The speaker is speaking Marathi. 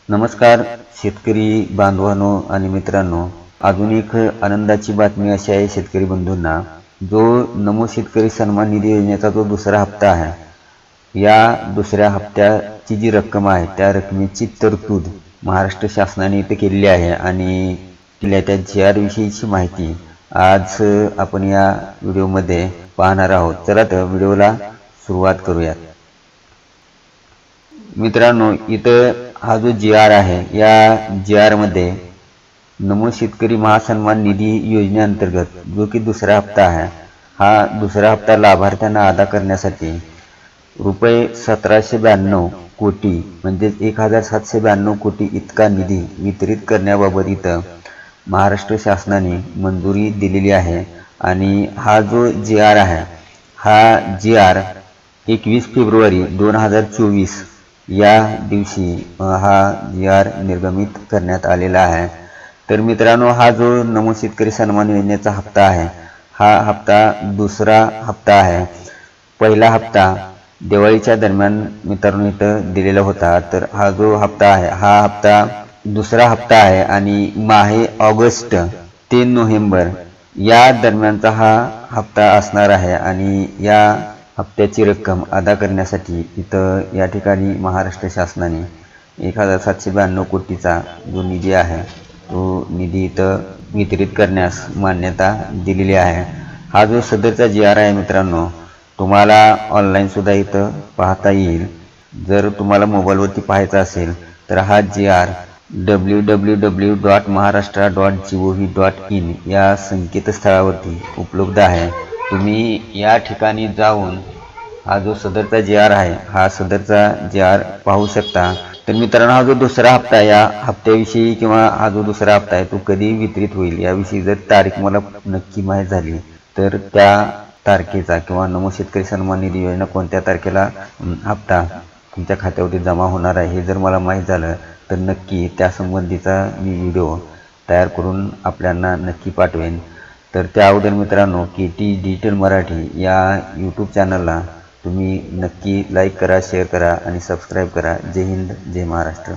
नमस्कार शेतकरी बांधवांनो आणि मित्रांनो, अजून एक आनंदाची बातमी अशी आहे शेतकरी बंधूंना, जो नमो शेतकरी सन्मान निधी योजनेचा जो दुसरा हप्ता आहे, या दुसऱ्या हप्त्याची जी रक्कम आहे त्या रकमेची तरतूद महाराष्ट्र शासनाने इथे केलेली आहे आणि त्या JR विषयीची माहिती आज आपण या व्हिडिओमध्ये पाहणार आहोत। चला तर व्हिडिओला सुरुवात करूयात। मित्रांनो, इथं हा जो JR आहे, या JR मध्ये नमो शेतकरी महासन्मान निधी योजनेअंतर्गत जो की दुसरा हप्ता आहे, हा दुसरा हप्ता लाभार्थ्यांना अदा करण्यासाठी रुपये 1792 कोटी म्हणजे 1792 कोटी इतका निधी वितरित करण्याबाबत इथं महाराष्ट्र शासनाने मंजुरी दिलेली आहे। आणि हा जो JR आहे, हा JR 21 फेब्रुवारी 2024 या दिवशी हा JR निर्गमित करण्यात आलेला आहे। तर मित्रांनो, हा जो नमो शेतकरी सन्मान योजनेचा हप्ता आहे, हा हप्ता दुसरा हप्ता आहे। पहिला हप्ता दिवाळीच्या दरम्यान मित्रांनो इथं दिलेला होता। तर हा जो हप्ता आहे, हा हप्ता दुसरा हप्ता आहे आणि माहे ऑगस्ट ते नोव्हेंबर या दरम्यानचा हा हप्ता असणार आहे। आणि या हप्त्याची रक्कम अदा करण्यासाठी इथं या ठिकाणी महाराष्ट्र शासनाने 1792 कोटीचा जो निधी आहे तो निधी इथं वितरित करण्यास मान्यता दिलेली आहे। हा जो सदरचा JR आहे मित्रांनो, तुम्हाला ऑनलाईन सुद्धा इथं पाहता येईल। जर तुम्हाला मोबाईलवरती पाहायचा असेल तर हा JR www.maharashtra.gov.in या संकेतस्थळावरती उपलब्ध आहे। तुम्ही या ठिकाणी जाऊन हा जो सदरचा JR आहे, हा सदरचा JR पाहू शकता। तर मित्रांनो, हा जो दुसरा हप्ता, या हप्त्याविषयी किंवा हा जो दुसरा हप्ता आहे तो कधी वितरित होईल याविषयी जर तारीख मला नक्की माहीत झाली तर त्या तारखेचा किंवा नमो शेतकरी सन्मान निधी योजना कोणत्या तारखेला हप्ता तुमच्या खात्यावरती जमा होणार आहे हे जर मला माहीत झालं तर नक्की त्यासंबंधीचा मी व्हिडिओ तयार करून आपल्याला नक्की पाठवेन। तर त्या अगोदर मित्रांनो, KT डिजिटल मराठी या यूट्यूब चॅनलला तुम्ही नक्की लाईक करा, शेअर करा आणि सबस्क्राईब करा। जय हिंद, जय महाराष्ट्र।